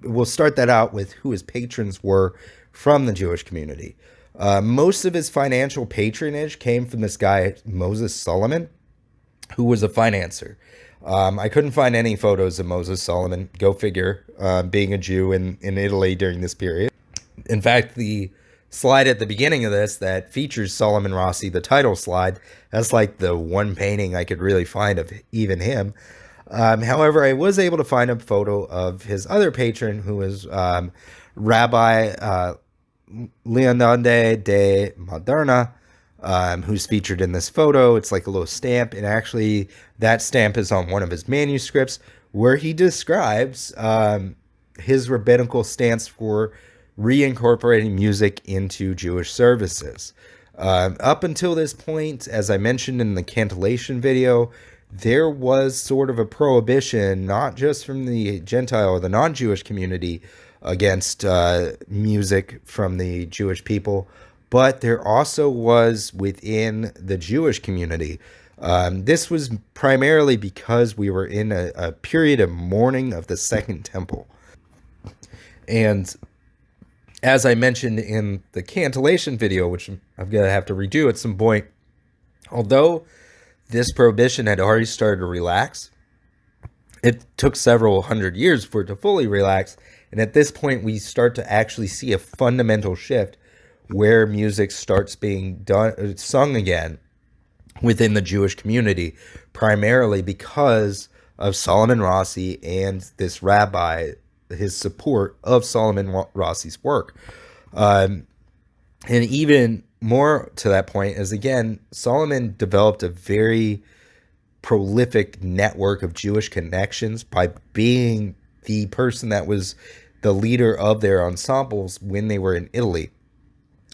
we'll start that out with who his patrons were from the Jewish community. Most of his financial patronage came from this guy, Moses Salamon, who was a financier. I couldn't find any photos of Moses Salamon, go figure, being a Jew in Italy during this period. In fact, the slide at the beginning of this that features Solomon Rossi, the title slide, that's like the one painting I could really find of even him. However, I was able to find a photo of his other patron, who was Rabbi Leonardo de Moderna, who's featured in this photo. It's like a little stamp, and actually that stamp is on one of his manuscripts, where he describes his rabbinical stance for reincorporating music into Jewish services. Up until this point, as I mentioned in the cantillation video, there was sort of a prohibition, not just from the Gentile or the non-Jewish community against music from the Jewish people, but there also was within the Jewish community. This was primarily because we were in a period of mourning of the Second Temple. And as I mentioned in the cantillation video, which I'm going to have to redo at some point, although this prohibition had already started to relax, it took several hundred years for it to fully relax. And at this point, we start to actually see a fundamental shift where music starts being sung again within the Jewish community, primarily because of Solomon Rossi and this rabbi, his support of Solomon Rossi's work. And even more to that point is, again, Solomon developed a very prolific network of Jewish connections by being the person that was the leader of their ensembles when they were in Italy.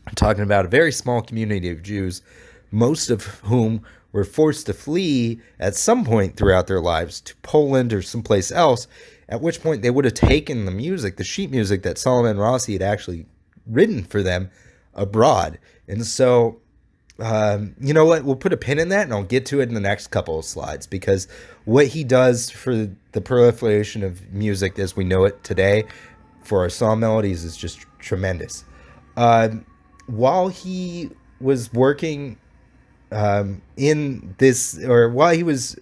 I'm talking about a very small community of Jews, most of whom were forced to flee at some point throughout their lives to Poland or someplace else, at which point they would have taken the music, the sheet music that Solomon Rossi had actually written for them abroad. And so, you know what, we'll put a pin in that and I'll get to it in the next couple of slides, because what he does for the proliferation of music as we know it today for our psalm melodies is just tremendous. While he was working in this, or while he was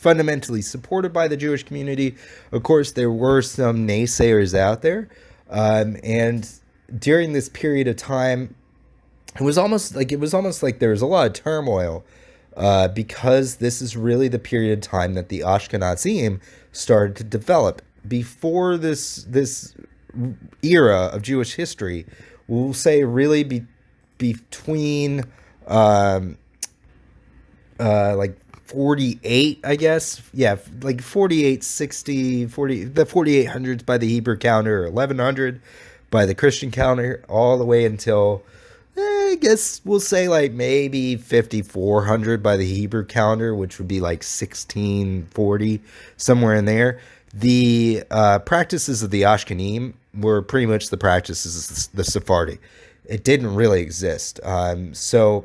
fundamentally supported by the Jewish community, of course, there were some naysayers out there. And during this period of time, it was almost like there was a lot of turmoil, because this is really the period of time that the Ashkenazim started to develop. Before this era of Jewish history, we'll say really between like 48, I guess. Yeah, like 48, 60, 40, the 4800s by the Hebrew calendar, or 1100 by the Christian calendar, all the way until, I guess we'll say like maybe 5400 by the Hebrew calendar, which would be like 1640, somewhere in there. The practices of the Ashkenanim were pretty much the practices of the Sephardi. It didn't really exist. So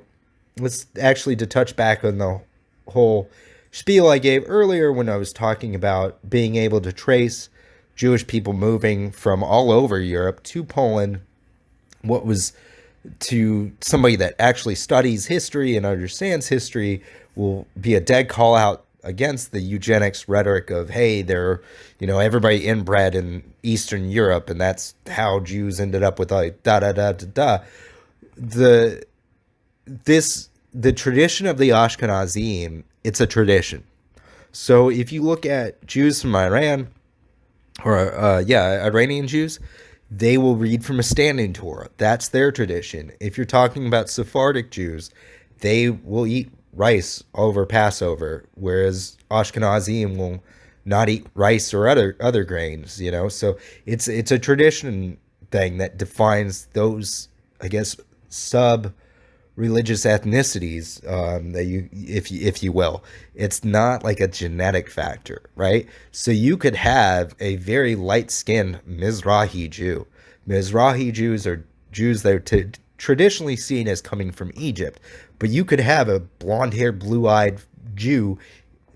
let's actually, to touch back on the whole spiel I gave earlier when I was talking about being able to trace Jewish people moving from all over Europe to Poland, what was, to somebody that actually studies history and understands history, will be a dead call out against the eugenics rhetoric of, hey, they're, everybody inbred in Eastern Europe, and that's how Jews ended up with like da-da-da-da-da. The tradition of the Ashkenazim, it's a tradition. So if you look at Jews from Iran, or Iranian Jews, they will read from a standing Torah. That's their tradition. If you're talking about Sephardic Jews, they will eat rice over Passover, whereas Ashkenazim will not eat rice or other grains, So it's a tradition thing that defines those, I guess, sub-religious ethnicities, that if you will. It's not like a genetic factor, right? So you could have a very light-skinned Mizrahi Jew. Mizrahi Jews are Jews that are traditionally seen as coming from Egypt, but you could have a blonde-haired, blue-eyed Jew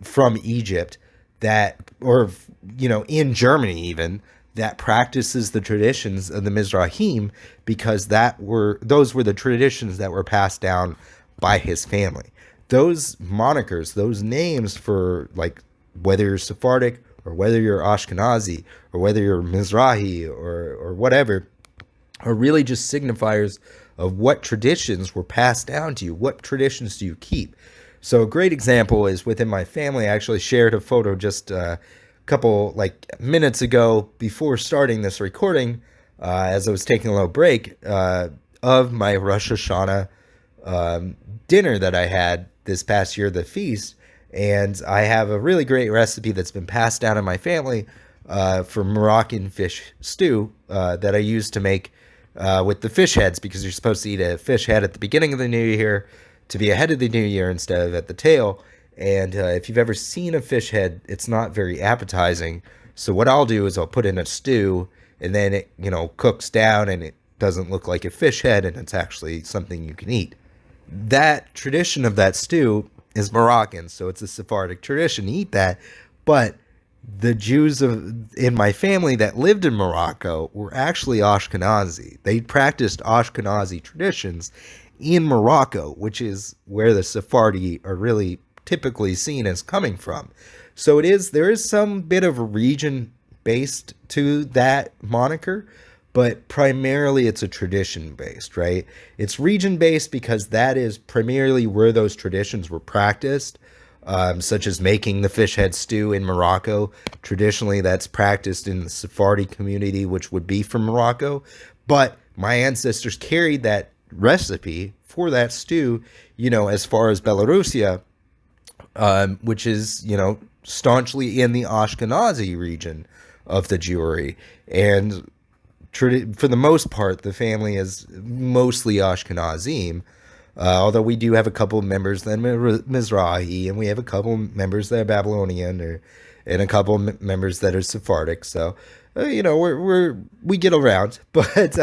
from Egypt that, or in Germany even, that practices the traditions of the Mizrahim, because those were the traditions that were passed down by his family. Those monikers, those names for, like, whether you're Sephardic or whether you're Ashkenazi or whether you're Mizrahi or whatever, are really just signifiers of what traditions were passed down to you. What traditions do you keep? So a great example is within my family. I actually shared a photo just a couple minutes ago before starting this recording, as I was taking a little break, of my Rosh Hashanah dinner that I had this past year, the feast. And I have a really great recipe that's been passed down in my family for Moroccan fish stew that I use to make with the fish heads, because you're supposed to eat a fish head at the beginning of the new year to be ahead of the new year instead of at the tail. And if you've ever seen a fish head, it's not very appetizing. So what I'll do is I'll put in a stew, and then it, cooks down, and it doesn't look like a fish head, and it's actually something you can eat. That tradition of that stew is Moroccan, so it's a Sephardic tradition to eat that. But the Jews in my family that lived in Morocco were actually Ashkenazi. They practiced Ashkenazi traditions in Morocco, which is where the Sephardi are really typically seen as coming from. So there is some bit of a region based to that moniker, but primarily it's a tradition based, right? It's region based because that is primarily where those traditions were practiced, such as making the fish head stew in Morocco. Traditionally, that's practiced in the Sephardi community, which would be from Morocco. But my ancestors carried that recipe for that stew, as far as Belarusia, which is, staunchly in the Ashkenazi region of the Jewry. And for the most part, the family is mostly Ashkenazim, although we do have a couple of members that are Mizrahi, and we have a couple of members that are Babylonian, and a couple of members that are Sephardic. So, we get around. But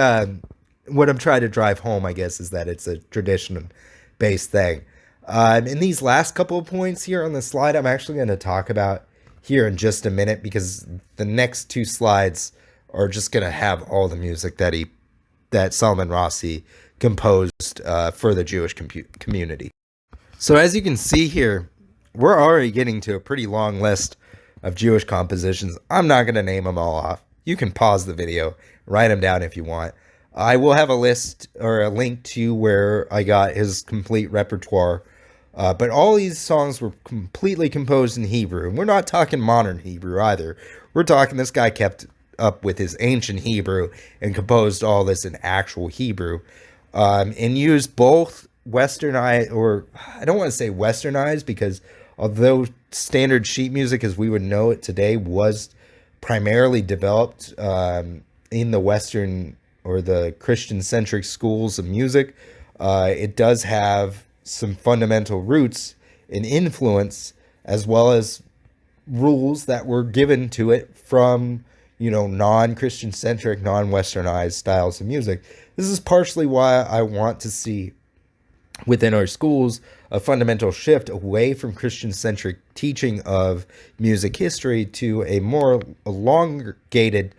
what I'm trying to drive home, I guess, is that it's a tradition-based thing. In these last couple of points here on the slide, I'm actually going to talk about here in just a minute, because the next two slides are just going to have all the music that Salman Rushdie composed for the Jewish community. So as you can see here, we're already getting to a pretty long list of Jewish compositions. I'm not going to name them all off. You can pause the video, write them down if you want. I will have a list or a link to where I got his complete repertoire. But all these songs were completely composed in Hebrew. And we're not talking modern Hebrew either. We're talking this guy kept up with his ancient Hebrew and composed all this in actual Hebrew. And used both westernized, or I don't want to say westernized, because although standard sheet music as we would know it today was primarily developed in the Western or the Christian-centric schools of music, it does have some fundamental roots and influence, as well as rules that were given to it from, non-Christian centric, non-Westernized styles of music. This is partially why I want to see within our schools a fundamental shift away from Christian-centric teaching of music history to a more elongated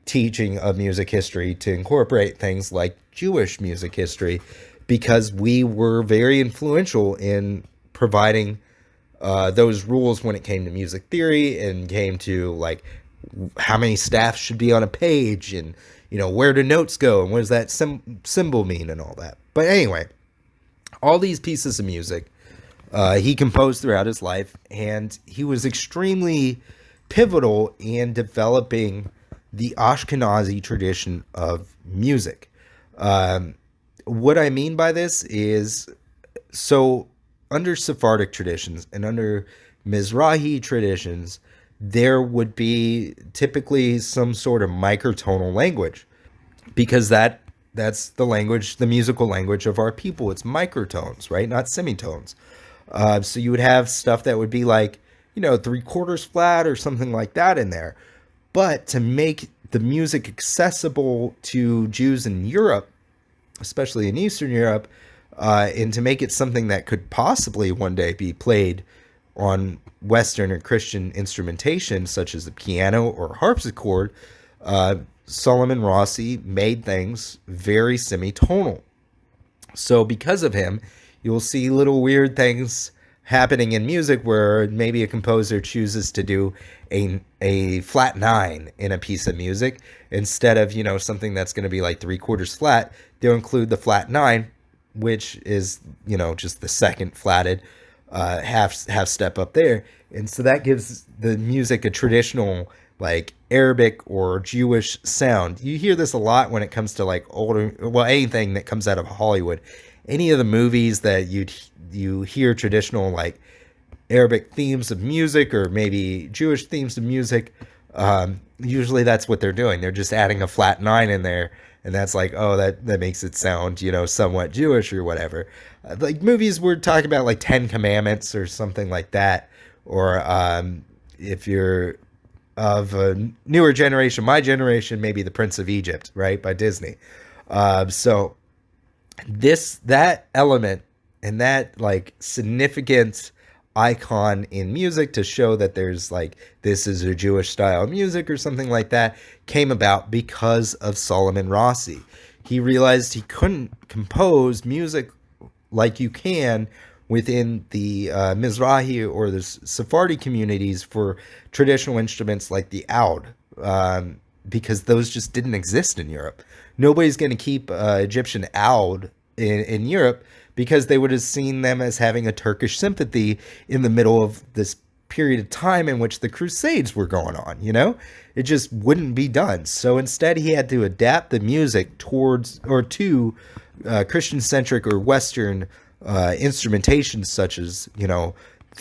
teaching of music history to incorporate things like Jewish music history, because we were very influential in providing those rules when it came to music theory and came to like how many staffs should be on a page, and where do notes go, and what does that symbol mean, and all that. But anyway, all these pieces of music he composed throughout his life, and he was extremely pivotal in developing the Ashkenazi tradition of music. What I mean by this is, so under Sephardic traditions and under Mizrahi traditions, there would be typically some sort of microtonal language, because that's the language, the musical language of our people. It's microtones, right? Not semitones. So you would have stuff that would be like, 3/4 flat or something like that in there. But to make the music accessible to Jews in Europe, especially in Eastern Europe, and to make it something that could possibly one day be played on Western or Christian instrumentation, such as the piano or harpsichord, Salomon Rushdie made things very semitonal. So because of him, you'll see little weird things happening in music where maybe a composer chooses to do a flat 9 in a piece of music instead of, something that's going to be like 3/4 flat. They'll include the flat 9, which is, just the second flatted half step up there. And so that gives the music a traditional like Arabic or Jewish sound. You hear this a lot when it comes to like anything that comes out of Hollywood. Any of the movies that you hear traditional like Arabic themes of music or maybe Jewish themes of music, Usually that's what they're doing. They're just adding a flat 9 in there, and that's like, oh, that makes it sound, somewhat Jewish or whatever. Like movies, we're talking about like Ten Commandments or something like that. Or if you're of a newer generation, my generation, maybe The Prince of Egypt, right, by Disney. So that element and that like significant icon in music to show that there's like this is a Jewish style of music or something like that came about because of Solomon Rossi. He realized he couldn't compose music like you can within the Mizrahi or the Sephardi communities for traditional instruments like the oud, because those just didn't exist in Europe. Nobody's going to keep Egyptian oud in Europe because they would have seen them as having a Turkish sympathy in the middle of this period of time in which the Crusades were going on, It just wouldn't be done. So instead, he had to adapt the music towards or to Christian-centric or Western instrumentation, such as,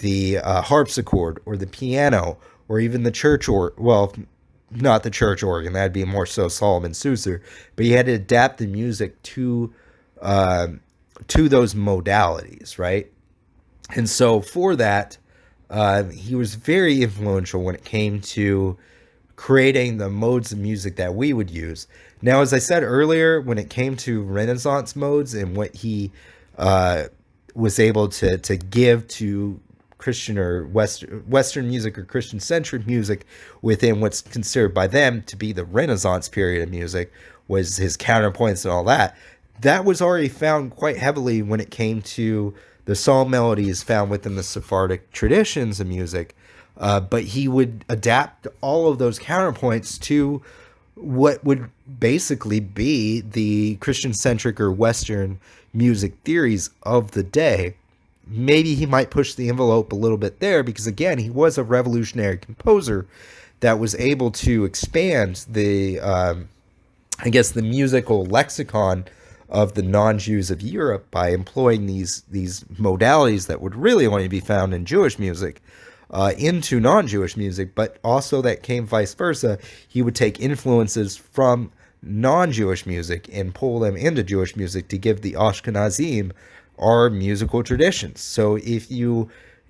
the harpsichord or the piano or even the church not the church organ. That'd be more so Solomon Susser. But he had to adapt the music to those modalities, right? And so for that, he was very influential when it came to creating the modes of music that we would use. Now, as I said earlier, when it came to Renaissance modes and what he was able to give to Christian or Western music or Christian-centric music within what's considered by them to be the Renaissance period of music, was his counterpoints and all that. That was already found quite heavily when it came to the psalm melodies found within the Sephardic traditions of music. But he would adapt all of those counterpoints to what would basically be the Christian-centric or Western music theories of the day. Maybe he might push the envelope a little bit there because, again, he was a revolutionary composer that was able to expand the, the musical lexicon of the non-Jews of Europe by employing these modalities that would really only be found in Jewish music into non-Jewish music, but also that came vice versa. He would take influences from non-Jewish music and pull them into Jewish music to give the Ashkenazim our musical traditions. So if you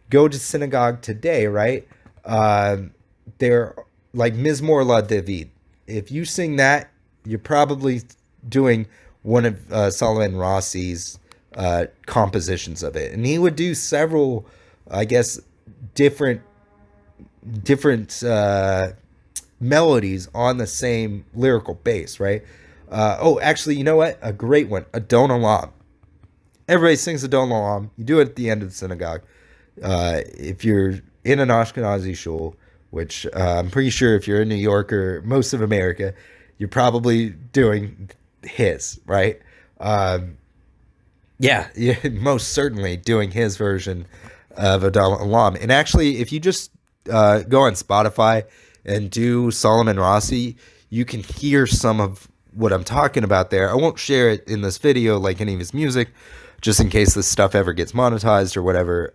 go to synagogue today, right, they're like Mizmor La David. If you sing that, you're probably doing one of Solomon Rossi's compositions of it. And he would do several, different melodies on the same lyrical base, right? Actually, you know what? A great one, Adon Olam. Everybody sings Adon Olam. You do it at the end of the synagogue. If you're in an Ashkenazi shul, which I'm pretty sure if you're in New York or most of America, you're probably doing his, right? Most certainly doing his version of Adon Olam. And actually, if you just go on Spotify and do Solomon Rossi, you can hear some of what I'm talking about there. I won't share it in this video like any of his music, just in case this stuff ever gets monetized or whatever.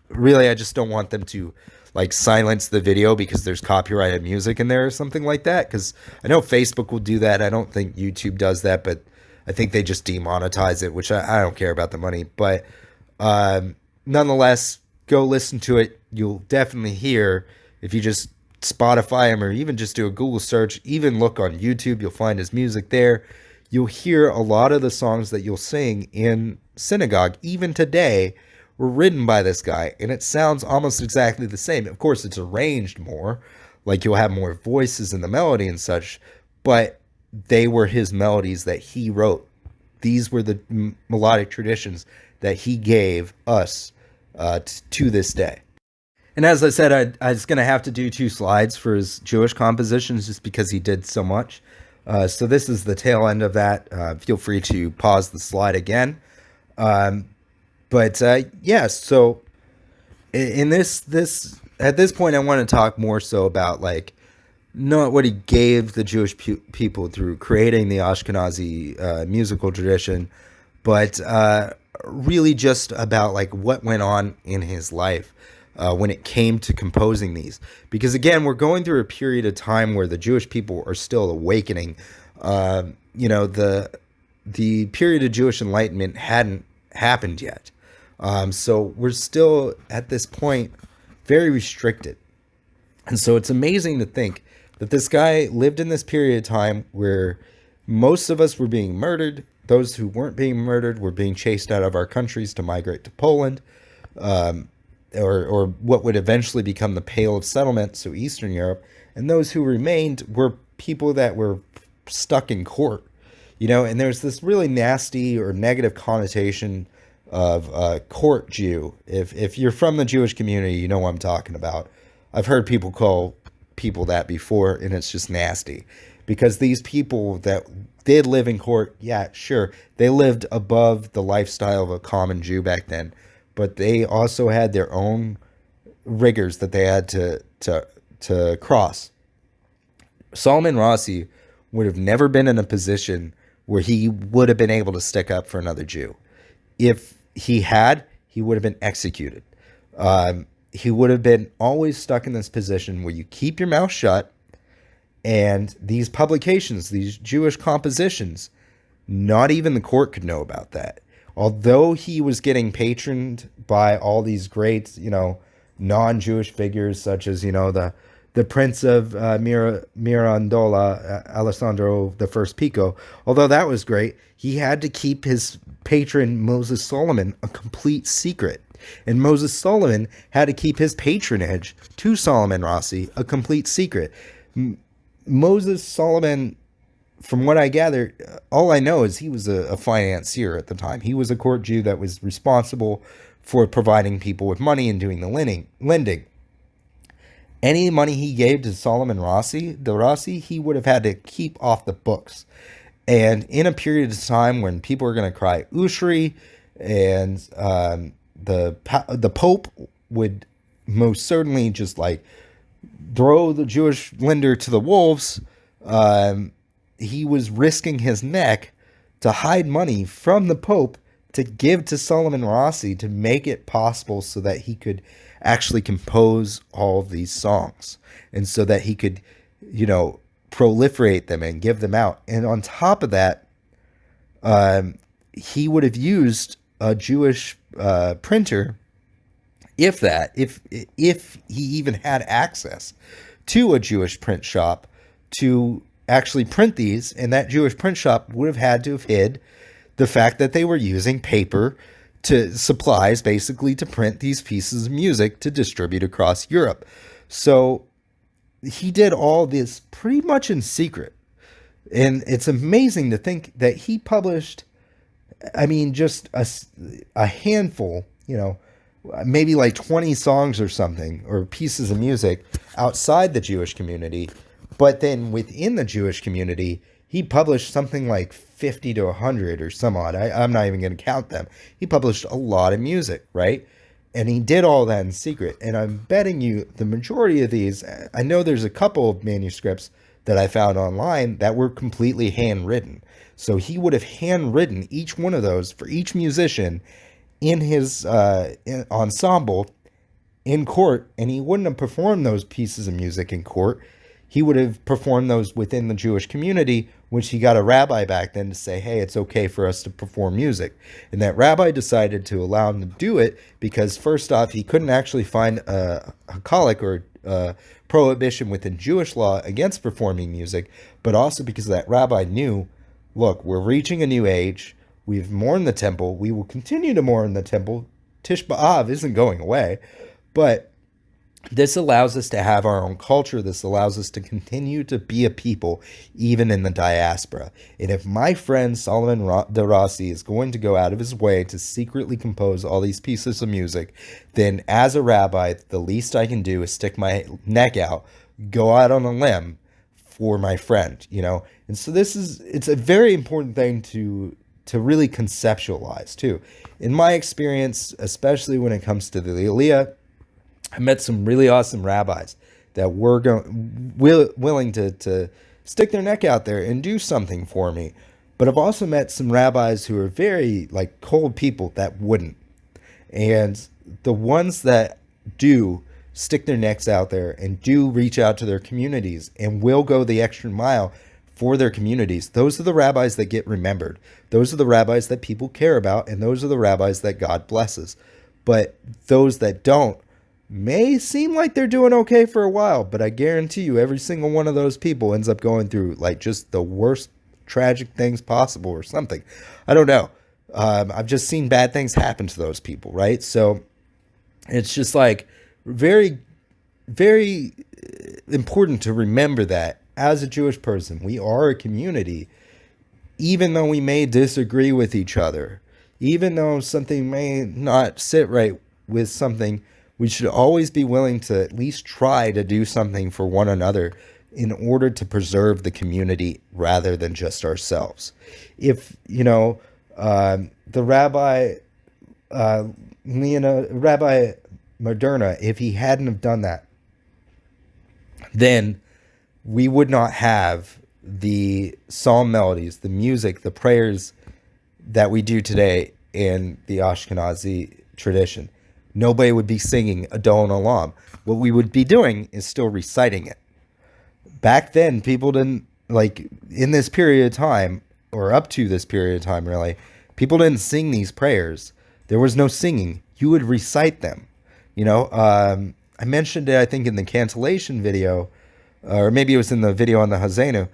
Really, I just don't want them to like silence the video because there's copyrighted music in there or something like that. Because I know Facebook will do that. I don't think YouTube does that, but I think they just demonetize it, which I don't care about the money. But nonetheless, go listen to it. You'll definitely hear, if you just Spotify him or even just do a Google search, even look on YouTube, you'll find his music there. You'll hear a lot of the songs that you'll sing in synagogue, even today, were written by this guy, and it sounds almost exactly the same. Of course, it's arranged more, like you'll have more voices in the melody and such, but they were his melodies that he wrote. These were the melodic traditions that he gave us to this day. And as I said, I was going to have to do 2 slides for his Jewish compositions just because he did so much. So this is the tail end of that. Feel free to pause the slide again. So in this at this point, I want to talk more so about like not what he gave the Jewish people through creating the Ashkenazi musical tradition, but really just about like what went on in his life. when it came to composing these. Because again, we're going through a period of time where the Jewish people are still awakening. The period of Jewish enlightenment hadn't happened yet. So we're still at this point very restricted. And so it's amazing to think that this guy lived in this period of time where most of us were being murdered. Those who weren't being murdered were being chased out of our countries to migrate to Poland, or what would eventually become the Pale of Settlement, so Eastern Europe. And those who remained were people that were stuck in court. And there's this really nasty or negative connotation of court Jew. If you're from the Jewish community, you know what I'm talking about. I've heard people call people that before, and it's just nasty. Because these people that did live in court, yeah, sure, they lived above the lifestyle of a common Jew back then, but they also had their own rigors that they had to cross. Solomon Rossi would have never been in a position where he would have been able to stick up for another Jew. If he had, he would have been executed. He would have been always stuck in this position where you keep your mouth shut, and these publications, these Jewish compositions, not even the court could know about that. Although he was getting patroned by all these great, non-Jewish figures such as, the Prince of Mirandola, Alessandro I Pico, although that was great, he had to keep his patron Moses Solomon a complete secret. And Moses Solomon had to keep his patronage to Solomon Rossi a complete secret. Moses Solomon, from what I gather, all I know is he was a financier at the time. He was a court Jew that was responsible for providing people with money and doing the lending. Any money he gave to Solomon Rossi, he would have had to keep off the books. And in a period of time when people are going to cry ushri, and the Pope would most certainly just throw the Jewish lender to the wolves, he was risking his neck to hide money from the Pope to give to Solomon Rossi to make it possible so that he could actually compose all of these songs, and so that he could, proliferate them and give them out. And on top of that, he would have used a Jewish printer, if he even had access to a Jewish print shop to actually print these. And that Jewish print shop would have had to have hid the fact that they were using paper supplies basically to print these pieces of music to distribute across Europe. So he did all this pretty much in secret. And it's amazing to think that he published, just a handful, maybe 20 songs or something, or pieces of music outside the Jewish community. But then within the Jewish community, he published something like 50 to 100 or some odd. I'm not even going to count them. He published a lot of music, right? And he did all that in secret. And I'm betting you the majority of these, I know there's a couple of manuscripts that I found online that were completely handwritten. So he would have handwritten each one of those for each musician in his ensemble in court, and he wouldn't have performed those pieces of music in court. He would have performed those within the Jewish community, which he got a rabbi back then to say, hey, it's okay for us to perform music. And that rabbi decided to allow him to do it because, first off, he couldn't actually find a halachic or prohibition within Jewish law against performing music, but also because that rabbi knew, look, we're reaching a new age. We've mourned the temple. We will continue to mourn the temple. Tish B'Av isn't going away, but this allows us to have our own culture. This allows us to continue to be a people, even in the diaspora. And if my friend Solomon de Rossi is going to go out of his way to secretly compose all these pieces of music, then as a rabbi, the least I can do is stick my neck out, go out on a limb for my friend, And so it's a very important thing to really conceptualize too. In my experience, especially when it comes to the Aliyah, I met some really awesome rabbis that were willing to stick their neck out there and do something for me. But I've also met some rabbis who are very cold people that wouldn't. And the ones that do stick their necks out there and do reach out to their communities and will go the extra mile for their communities, those are the rabbis that get remembered. Those are the rabbis that people care about, and those are the rabbis that God blesses. But those that don't may seem like they're doing okay for a while, but I guarantee you every single one of those people ends up going through like just the worst tragic things possible or something. I don't know. I've just seen bad things happen to those people, right? So it's just like very, very important to remember that as a Jewish person, we are a community, even though we may disagree with each other, even though something may not sit right with something, we should always be willing to at least try to do something for one another in order to preserve the community rather than just ourselves. If, the Rabbi Moderna, if he hadn't have done that, then we would not have the psalm melodies, the music, the prayers that we do today in the Ashkenazi tradition. Nobody would be singing Adon Olam. What we would be doing is still reciting it. Back then, people didn't, like, in this period of time, or up to this period of time, really, people didn't sing these prayers. There was no singing. You would recite them. I mentioned it, I think, in the Cantillation video, or maybe it was in the video on the Hazenu.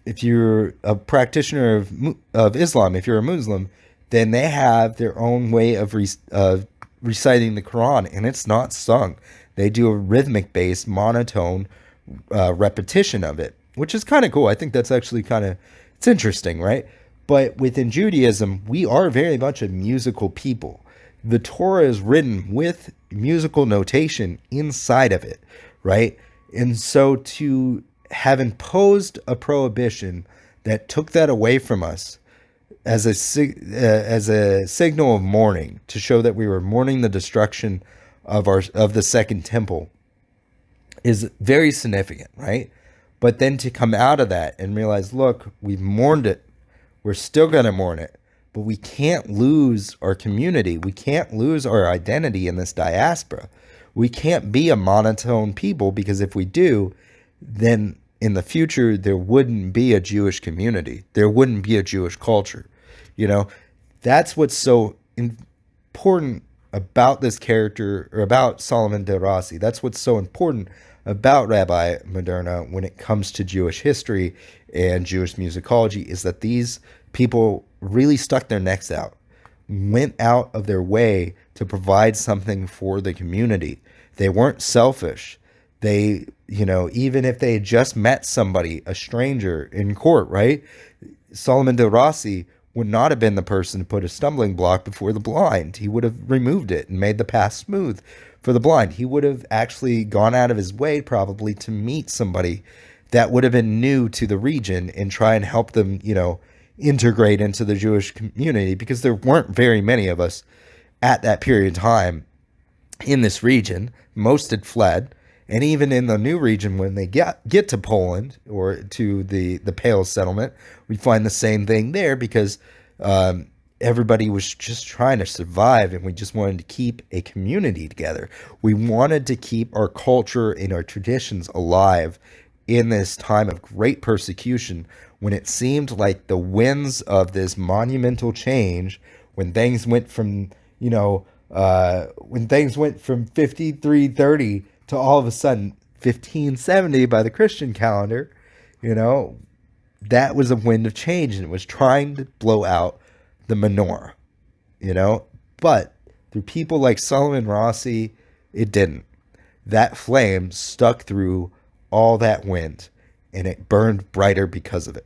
If you're a practitioner of Islam, if you're a Muslim, then they have their own way of reciting the Quran, and it's not sung. They do a rhythmic-based, monotone repetition of it, which is kind of cool. I think that's actually it's interesting, right? But within Judaism, we are very much a musical people. The Torah is written with musical notation inside of it, right? And so to have imposed a prohibition that took that away from us as a signal of mourning, to show that we were mourning the destruction of the Second Temple, is very significant, right? But then to come out of that and realize, look, we've mourned it, we're still going to mourn it, but we can't lose our community. We can't lose our identity in this diaspora. We can't be a monotone people, because if we do, then in the future, there wouldn't be a Jewish community. There wouldn't be a Jewish culture. That's what's so important about this character, or about Salamon de Rossi. That's what's so important about Rabbi Moderna when it comes to Jewish history and Jewish musicology, is that these people really stuck their necks out, went out of their way to provide something for the community. They weren't selfish. They, even if they had just met somebody, a stranger in court, right? Salamon de Rossi would not have been the person to put a stumbling block before the blind. He would have removed it and made the path smooth for the blind. He would have actually gone out of his way probably to meet somebody that would have been new to the region and try and help them, integrate into the Jewish community, because there weren't very many of us at that period of time in this region. Most had fled. And even in the new region, when they get to Poland or to the Pale settlement, we find the same thing there, because everybody was just trying to survive, and we just wanted to keep a community together. We wanted to keep our culture and our traditions alive in this time of great persecution, when it seemed like the winds of this monumental change, when things went from, 5330 to all of a sudden 1570 by the Christian calendar, that was a wind of change, and it was trying to blow out the menorah, but through people like Salamon Rossi, it didn't. That flame stuck through all that wind, and it burned brighter because of it.